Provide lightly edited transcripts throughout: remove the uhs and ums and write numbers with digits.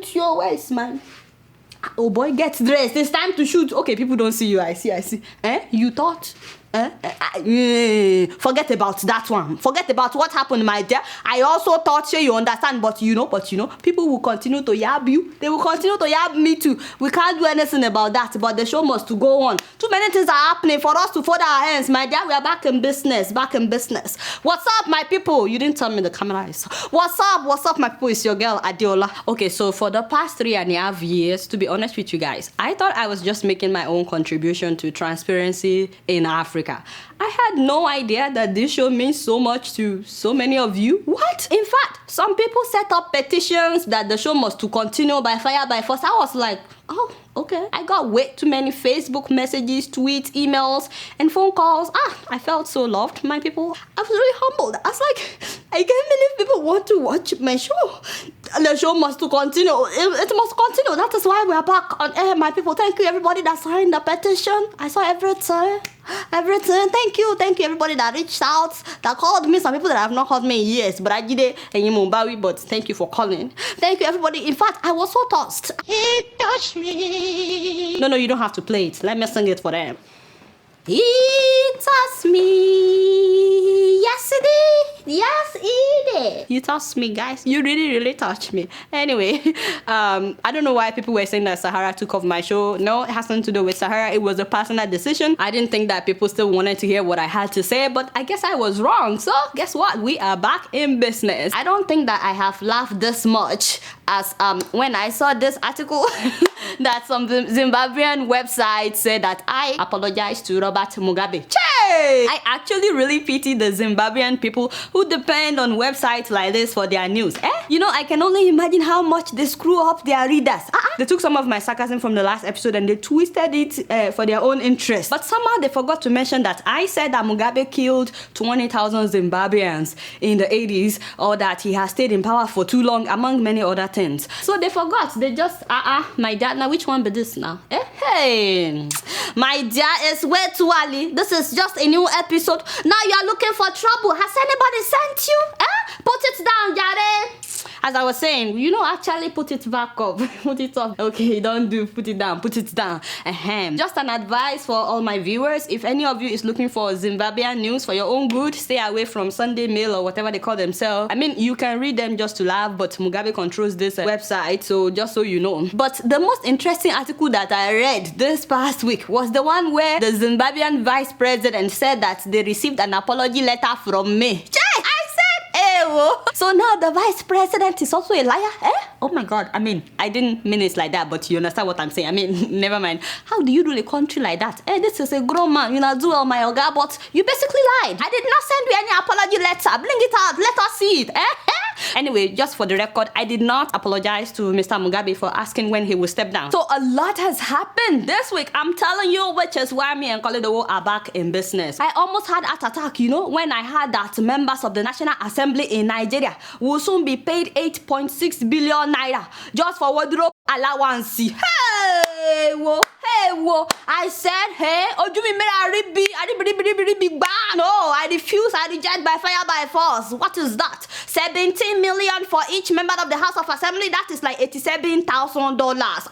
put your waist, man. Oh boy, get dressed. It's time to shoot. Okay, people don't see you. I see. You thought? Forget about that one. Forget about what happened, my dear. I also thought, sure, you understand, but you know, people will continue to yab you. They will continue to yab me too. We can't do anything about that, but the show must go on. Too many things are happening for us to fold our hands, my dear. We are back in business. What's up, my people? You didn't tell me the camera is. What's up, my people? It's your girl, Adeola. Okay, so for the past 3.5 years, to be honest with you guys, I thought I was just making my own contribution to transparency in Africa. I had no idea that this show means so much to so many of you. What? In fact, some people set up petitions that the show must to continue by fire by force. I was like, oh, okay. I got way too many Facebook messages, tweets, emails, and phone calls. I felt so loved, my people. I was really humbled. I was like, I can't believe people want to watch my show. The show must to continue. It must continue. That is why we are back on air, my people. Thank you, everybody that signed the petition. I saw everything. Thank you everybody that reached out, that called me. Some people that have not called me in years, but I did it and you Mumbawi, but thank you for calling. Thank you, everybody. In fact, I was so touched. He touched me. No, you don't have to play it. Let me sing it for them. He touched me. Yes, it did. Yes, it did. You touched me, guys. You really touched me. Anyway, I don't know why people were saying that Sahara took off my show. No, it has nothing to do with Sahara. It was a personal decision. I didn't think that people still wanted to hear what I had to say, but I guess I was wrong. So guess what? We are back in business. I don't think that I have laughed this much as when I saw this article that some Zimbabwean website said that I apologized to Robert Mugabe. I actually really pity the Zimbabwean people who depend on websites like this for their news. You know, I can only imagine how much they screw up their readers. They took some of my sarcasm from the last episode and they twisted it for their own interest. But somehow they forgot to mention that I said that Mugabe killed 20,000 Zimbabweans in the 80s, or that he has stayed in power for too long, among many other things. So they forgot. They just, my dad, now which one be this now? Hey, my dear, it's way too early. This is just a new episode. Now you are looking for trouble. Has anybody sent you? Put it down, Yare. As I was saying, you know, actually put it back up. Put it up. Okay, don't do. Put it down. Put it down. Just an advice for all my viewers. If any of you is looking for Zimbabwean news for your own good, stay away from Sunday Mail or whatever they call themselves. I mean, you can read them just to laugh, but Mugabe controls this website, so just so you know. But the most interesting article that I read this past week was the one where the Zimbabwean vice president said that they received an apology letter from me. So now the vice president is also a liar? Oh my God. I mean, I didn't mean it like that, but you understand what I'm saying. I mean, never mind. How do you rule a country like that? This is a grown man. You know, do all my yoga, but you basically lied. I did not send you any apology letter. Bring it out. Let us see it. Anyway, just for the record, I did not apologize to Mr. Mugabe for asking when he will step down. So a lot has happened this week. I'm telling you, which is why me and Kolidowo are back in business. I almost had an attack, you know, when I heard that members of the National Assembly in Nigeria will soon be paid 8.6 billion naira just for wardrobe allowance. Hey, whoa. I said, hey, no, I refuse, I reject by fire by force. What is that? 17 million for each member of the House of Assembly. That is like $87,000.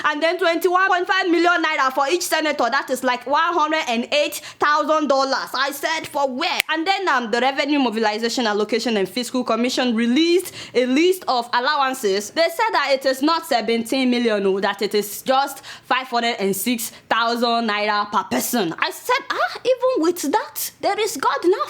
And then 21.5 million naira for each senator. That is like $108,000. I said, for where? And then the Revenue Mobilization Allocation and Fiscal Commission released a list of allowances. They said that it is not 17 million, that it is just 506,000 naira per person. I said, even with that, there is God now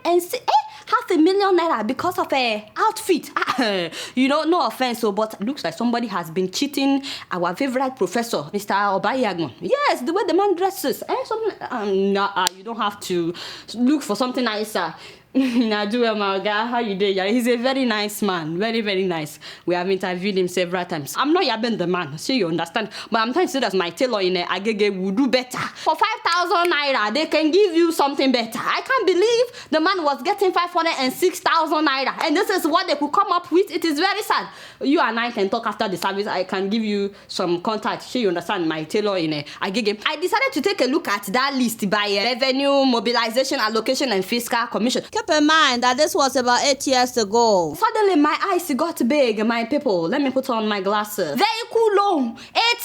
506, $500,000 naira because of a outfit. You know, no offense, but looks like somebody has been cheating our favorite professor, Mr. Obayagun. Yes, the way the man dresses. You don't have to look for something nicer. Naduel, how you doing? He's a very nice man. Very nice. We have interviewed him several times. I'm not yabbing the man, so you understand. But I'm trying to say that my tailor in Agege will do better. For 5,000 naira, they can give you something better. I can't believe the man was getting 506,000 naira. And this is what they could come up with. It is very sad. You and I can talk after the service. I can give you some contact. So you understand, my tailor in Agege. I decided to take a look at that list by Revenue Mobilization Allocation and Fiscal Commission. kept in mind that this was about 8 years ago. Suddenly, my eyes got big, my people. Let me put on my glasses. Vehicle loan,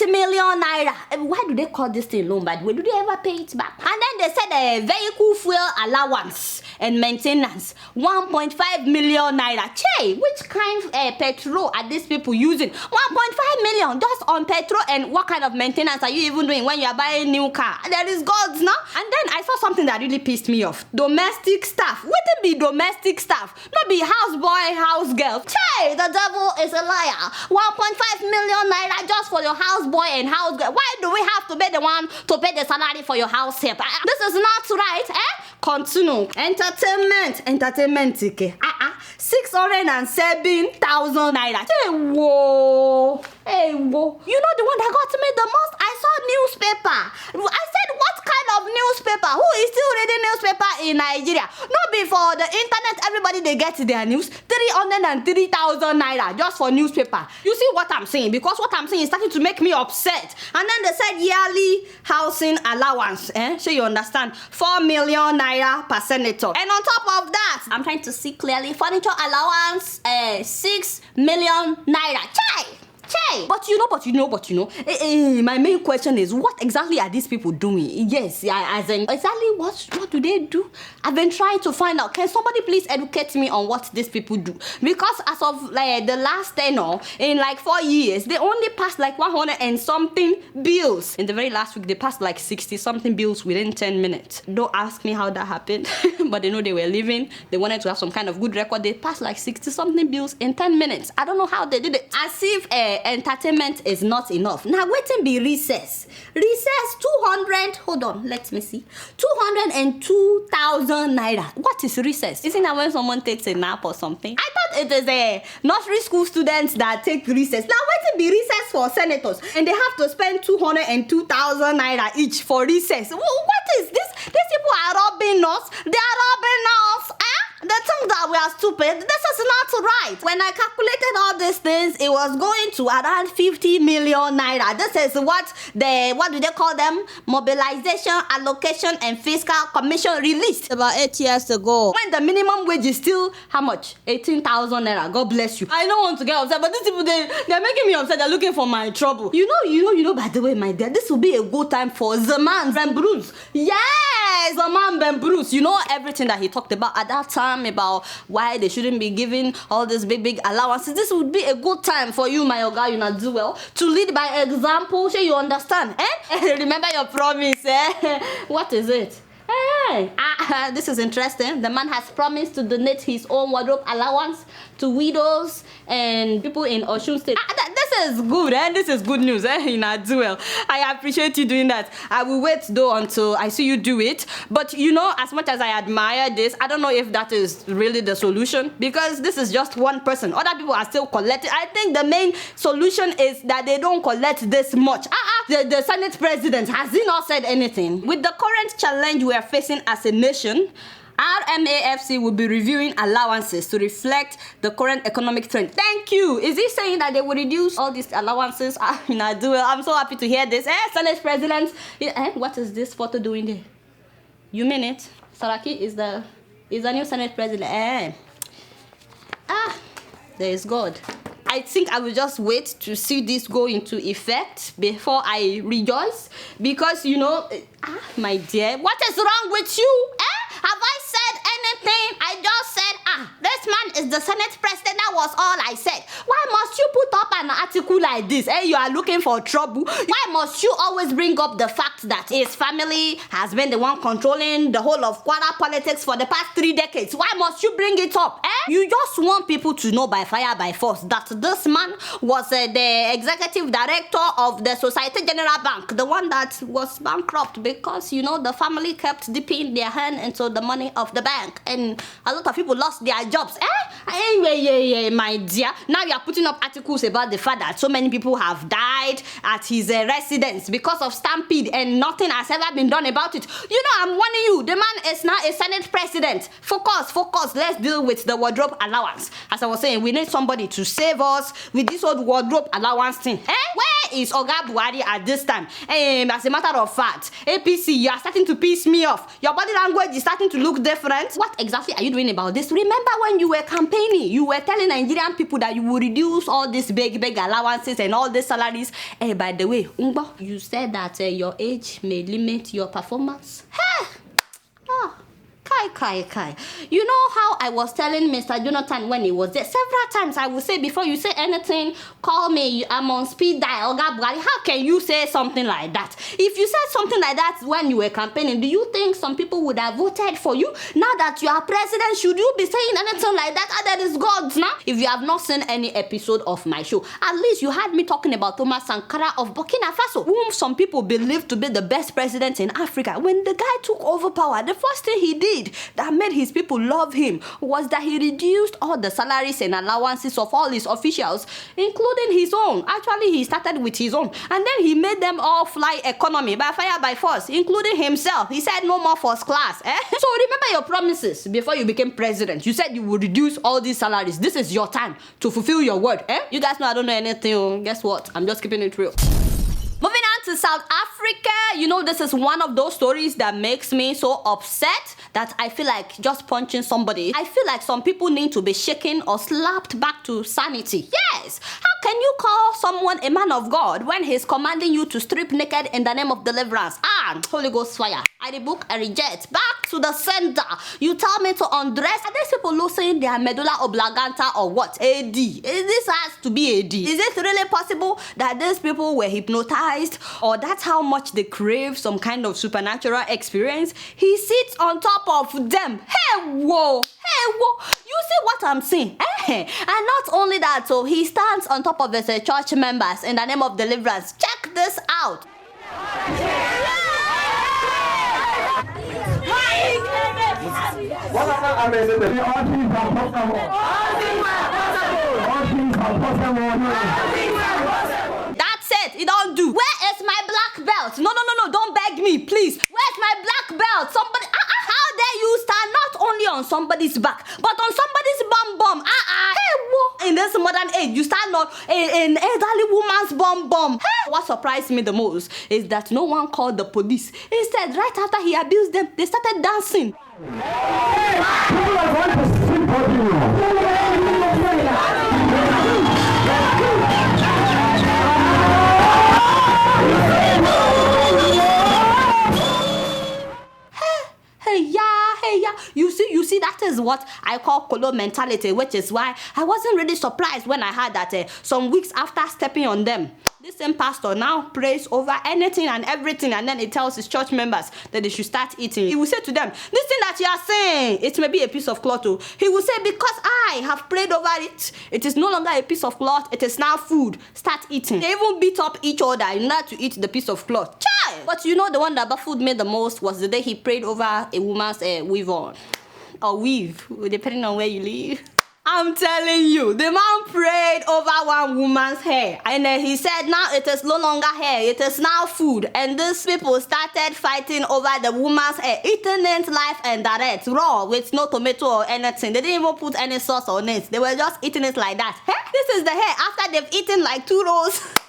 8 million naira. Why do they call this thing loan, by the way? Do they ever pay it back? And then they said vehicle fuel allowance and maintenance, 1.5 million naira. Che, which kind of petrol are these people using? 1.5 million just on petrol, and what kind of maintenance are you even doing when you are buying new car? There is gods now. And then I saw something that really pissed me off. Domestic staff. What it be domestic staff? Not be house boy, house girl. Che, the devil is a liar. 1.5 million naira just for your house boy and house girl. Why do we have to be the one to pay the salary for your house help? This is not right, eh? Continue. Entertainment ticket. 607,000 naira. Hey, whoa. Hey, whoa. You know the one that got me the most? I saw newspaper. I said, what kind of newspaper? Who is still reading newspaper in Nigeria? Not before the internet, everybody they get their news. 303,000 naira just for newspaper. You see what I'm saying? Because what I'm saying is starting to make me upset. And then they said yearly housing allowance. So you understand? 4 million naira per senator. And on top of that, I'm trying to see clearly, furniture allowance, 6 million naira. But you know, my main question is, what exactly are these people doing? Yes, as in, exactly what do they do? I've been trying to find out. Can somebody please educate me on what these people do? Because as of the last tenure, in 4 years, they only passed 100 and something bills. In the very last week, they passed 60 something bills within 10 minutes. Don't ask me how that happened, but they know they were living. They wanted to have some kind of good record. They passed 60 something bills in 10 minutes. I don't know how they did it. As if entertainment is not enough. Now waiting be recess. Recess 200. Hold on, let me see. 202,000 naira. What is recess? Isn't that when someone takes a nap or something? I thought it is a nursery school students that take recess. Now waiting be recess for senators, and they have to spend 202,000 naira each for recess. What is this? These people are robbing us. They are robbing us. They think that we are stupid. This is not right. When I calculated all these things, it was going to around 50 million naira. This is what do they call them? Mobilization, Allocation, and Fiscal Commission released about 8 years ago. When the minimum wage is still how much? 18,000 naira. God bless you. I don't want to get upset, but these people they're making me upset. They're looking for my trouble. You know. By the way, my dear, this will be a good time for Zaman Ben Bruce. Yes, Zaman Ben Bruce. You know everything that he talked about at that time, about why they shouldn't be giving all these big allowances. This would be a good time for you, my Oga, you not do well, to lead by example. So you understand, remember your promise, What is it? Hey, this is interesting. The man has promised to donate his own wardrobe allowance to widows and people in Osun State. This is good, This is good news, You know, do well. I appreciate you doing that. I will wait though until I see you do it. But as much as I admire this, I don't know if that is really the solution, because this is just one person. Other people are still collecting. I think the main solution is that they don't collect this much. The Senate president, has he not said anything? With the current challenge we are facing as a nation, RMAFC will be reviewing allowances to reflect the current economic trend. Thank you. Is he saying that they will reduce all these allowances? I'm so happy to hear this. Senate President. What is this photo doing there? You mean it? Saraki is the new Senate President. There is God. I think I will just wait to see this go into effect before I rejoice, because my dear, what is wrong with you? Have I said anything? I just said, this man is the Senate president. That was all I said. Why must you put up an article like this? You are looking for trouble. Why must you always bring up the fact that his family has been the one controlling the whole of Kwara politics for the past 3 decades? Why must you bring it up? You just want people to know by fire, by force that this man was the executive director of the Societe Generale Bank, the one that was bankrupt because, the family kept dipping their hand into the money of the bank, and a lot of people lost their jobs. Anyway, my dear, now you are putting up articles about the fact that so many people have died at his residence because of stampede, and nothing has ever been done about it. I'm warning you, the man is now a Senate president. Focus. Let's deal with the wardrobe allowance. As I was saying, we need somebody to save us with this old wardrobe allowance thing. Where Where is Oga Buhari at this time? As a matter of fact, APC, you are starting to piss me off. Your body language is starting to look different. What exactly are you doing about this? Remember when you were campaigning, you were telling Nigerian people that you will reduce all these big allowances and all these salaries. By the way, Umba, you said that your age may limit your performance. Hey! Kai. You know how I was telling Mr. Jonathan when he was there? Several times I would say, before you say anything, call me, I'm on speed dial. How can you say something like that? If you said something like that when you were campaigning, do you think some people would have voted for you? Now that you are president, should you be saying anything like that? That is God's now. If you have not seen any episode of my show, at least you had me talking about Thomas Sankara of Burkina Faso, whom some people believe to be the best president in Africa. When the guy took over power, the first thing he did that made his people love him was that he reduced all the salaries and allowances of all his officials, including his own. Actually, he started with his own, and then he made them all fly economy by fire by force, including himself. He said no more first class. So remember your promises before you became president. You said you would reduce all these salaries. This is your time to fulfill your word. You guys know I don't know anything. Guess what? I'm just keeping it real. Moving on to South Africa, you know, this is one of those stories that makes me so upset that I feel like just punching somebody. I feel like some people need to be shaken or slapped back to sanity. Yes! How can you call someone a man of God when he's commanding you to strip naked in the name of deliverance? Holy Ghost fire. I rebuke, I reject. Back to the center. You tell me to undress. Are these people losing their medulla oblongata or what? AD. This has to be AD. Is it really possible that these people were hypnotized, or that's how much they crave some kind of supernatural experience? He sits on top of them. Hey, whoa. You see what I'm saying? And not only that, so he stands on top of his church members in the name of deliverance. Check this out. That's it. It don't do. Where is my black belt? No. Don't beg me, please. Where's my black belt? Somebody. How dare you stand not only on somebody's back, but on somebody's bum? In this modern age, you stand on an elderly woman's bum. What surprised me the most is that no one called the police. Instead, right after he abused them, they started dancing. People are going to Hey, yeah. You see, that is what I call colo mentality, which is why I wasn't really surprised when I heard that some weeks after stepping on them, this same pastor now prays over anything and everything, and then he tells his church members that they should start eating. He will say to them, this thing that you are saying, it may be a piece of cloth too. He will say, because I have prayed over it, it is no longer a piece of cloth, it is now food. Start eating. They even beat up each other in order to eat the piece of cloth. But you know, the one that baffled me the most was the day he prayed over a woman's weave on. Or weave, depending on where you live. I'm telling you, the man prayed over one woman's hair. And then he said, now it is no longer hair, it is now food. And these people started fighting over the woman's hair, eating it live and direct, raw, with no tomato or anything. They didn't even put any sauce on it. They were just eating it like that. This is the hair after they've eaten like 2 rolls.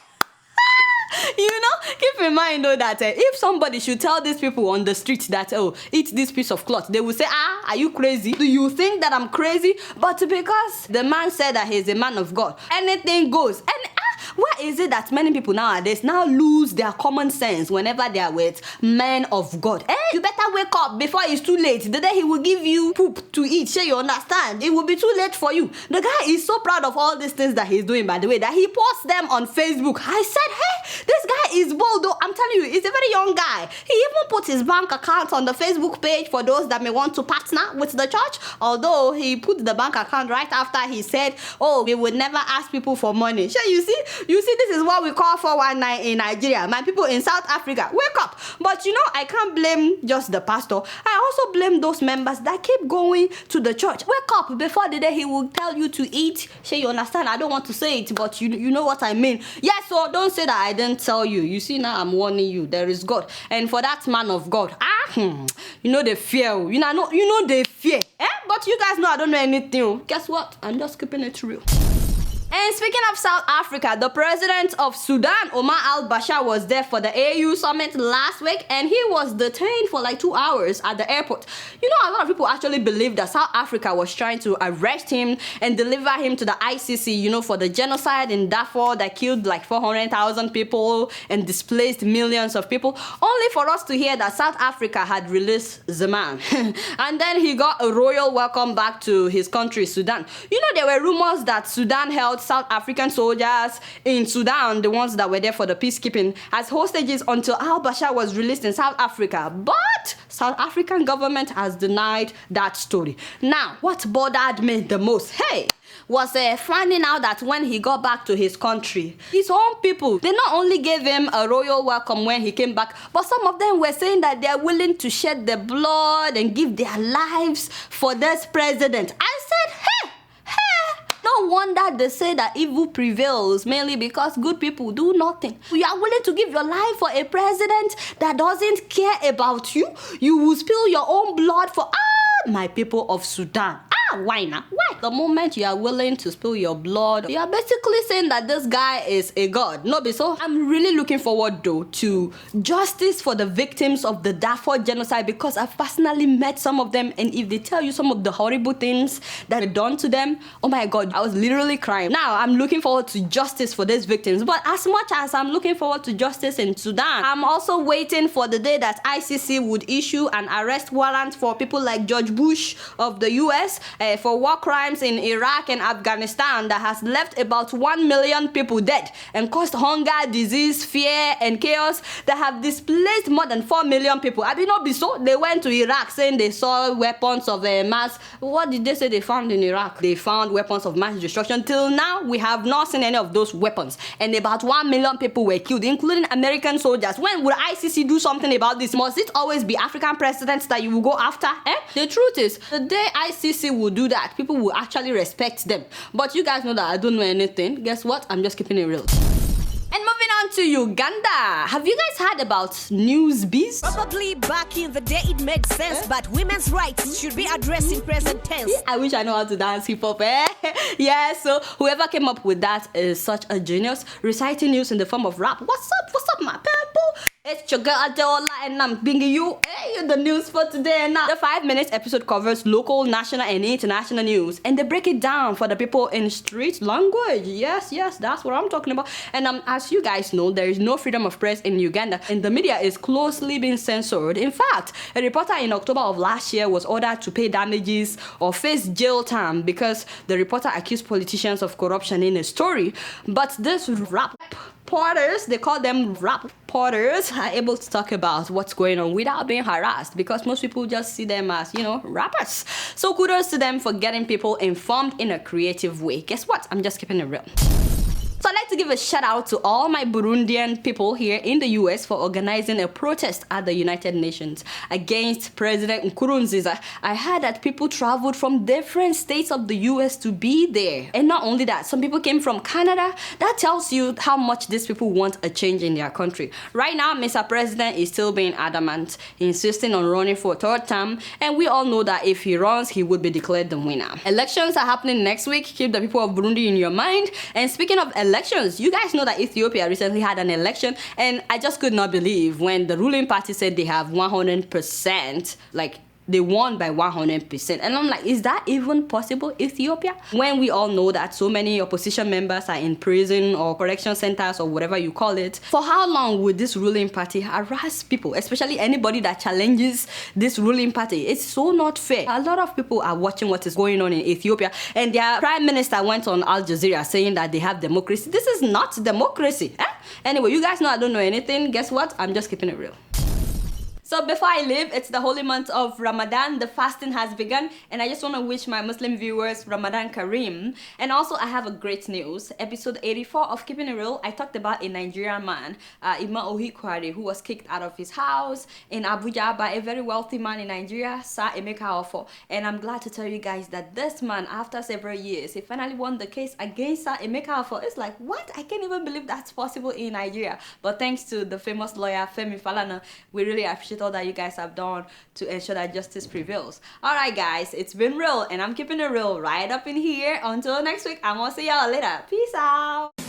You know, keep in mind though that if somebody should tell these people on the street that, oh, eat this piece of cloth, they will say, are you crazy? Do you think that I'm crazy? But because the man said that he's a man of God, anything goes. And why is it that many people nowadays now lose their common sense whenever they are with men of God? You better wake up before it's too late. The day he will give you poop to eat, sure you understand? It will be too late for you. The guy is so proud of all these things that he's doing, by the way, that he posts them on Facebook. I said, hey, this guy is bold though. I'm telling you, he's a very young guy. He even put his bank account on the Facebook page for those that may want to partner with the church. Although he put the bank account right after he said, oh, we would never ask people for money. Sure, you see, this is what we call 419 in Nigeria. My people in South Africa, wake up. But you know, I can't blame just the pastor. I also blame those members that keep going to the church. Wake up before the day he will tell you to eat. Sure, you understand? I don't want to say it, but you know what I mean. Yes, so don't say that I didn't tell you. You see, now I'm warning you. There is God. And for that man of God, you know the fear. You know the fear. But you guys know I don't know anything. Guess what? I'm just keeping it real. And speaking of South Africa, the president of Sudan, Omar Al-Bashir, was there for the AU summit last week, and he was detained for like 2 hours at the airport. You know, a lot of people actually believe that South Africa was trying to arrest him and deliver him to the ICC, you know, for the genocide in Darfur that killed like 400,000 people and displaced millions of people, only for us to hear that South Africa had released the man. And then he got a royal welcome back to his country, Sudan. You know, there were rumors that Sudan held South African soldiers in Sudan, the ones that were there for the peacekeeping, as hostages until Al-Bashir was released in South Africa. But South African government has denied that story. Now, what bothered me the most, was finding out that when he got back to his country, his own people, they not only gave him a royal welcome when he came back, but some of them were saying that they're willing to shed their blood and give their lives for this president. I said, no wonder they say that evil prevails, mainly because good people do nothing. You are willing to give your life for a president that doesn't care about you. You will spill your own blood for my people of Sudan. Why not? Why? The moment you are willing to spill your blood, you are basically saying that this guy is a god. No, be so. I'm really looking forward though to justice for the victims of the Darfur genocide, because I've personally met some of them, and if they tell you some of the horrible things that are done to them, oh my god, I was literally crying. Now I'm looking forward to justice for these victims, but as much as I'm looking forward to justice in Sudan, I'm also waiting for the day that ICC would issue an arrest warrant for people like George Bush of the US for war crimes in Iraq and Afghanistan that has left about 1 million people dead and caused hunger, disease, fear, and chaos that have displaced more than 4 million people. I mean, not be so. They went to Iraq saying they saw weapons of mass. What did they say they found in Iraq? They found weapons of mass destruction. Till now, we have not seen any of those weapons. And about 1 million people were killed, including American soldiers. When will ICC do something about this? Must it always be African presidents that you will go after? The truth is, the day ICC will do that, people will actually respect them. But you guys know that I don't know anything. Guess what? I'm just keeping it real. And moving on to Uganda. Have you guys heard about Newz? Probably back in the day it made sense, but women's rights should be addressed in present tense. I wish I know how to dance hip-hop, Yeah, so whoever came up with that is such a genius, reciting news in the form of rap. What's up, my people? It's your girl Adeola, and I'm bringing you the news for today. Now, the 5-minute episode covers local, national, and international news, and they break it down for the people in street language. Yes, that's what I'm talking about. And as you guys know, there is no freedom of press in Uganda, and the media is closely being censored. In fact, a reporter in October of last year was ordered to pay damages or face jail time because the reporter accused politicians of corruption in a story. But this rap porters, they call them rap porters, are able to talk about what's going on without being harassed, because most people just see them as, rappers. So kudos to them for getting people informed in a creative way. Guess what? I'm just keeping it real. So I'd like to give a shout out to all my Burundian people here in the US for organizing a protest at the United Nations against President Nkurunziza. I heard that people traveled from different states of the US to be there. And not only that, some people came from Canada. That tells you how much these people want a change in their country. Right now, Mr. President is still being adamant, insisting on running for a third term. And we all know that if he runs, he would be declared the winner. Elections are happening next week. Keep the people of Burundi in your mind. And speaking of elections, you guys know that Ethiopia recently had an election, and I just could not believe when the ruling party said they have 100%, like they won by 100%. And I'm like, is that even possible, Ethiopia? When we all know that so many opposition members are in prison or correction centers or whatever you call it. For how long would this ruling party harass people, especially anybody that challenges this ruling party? It's so not fair. A lot of people are watching what is going on in Ethiopia, and their prime minister went on Al Jazeera saying that they have democracy. This is not democracy. Anyway, you guys know I don't know anything. Guess what? I'm just keeping it real. So before I leave, it's the holy month of Ramadan. The fasting has begun, and I just want to wish my Muslim viewers Ramadan Kareem. And also, I have a great news. Episode 84 of Keeping It Real, I talked about a Nigerian man, Ima Ohikwari, who was kicked out of his house in Abuja by a very wealthy man in Nigeria, Sir Emeka Ofo. And I'm glad to tell you guys that this man, after several years, he finally won the case against Sir Emeka Ofo. It's like, what? I can't even believe that's possible in Nigeria. But thanks to the famous lawyer Femi Falana, we really appreciate appreciate all that you guys have done to ensure that justice prevails. All right, guys, it's been real, and I'm keeping it real right up in here. Until next week, I'm gonna see y'all later. Peace out.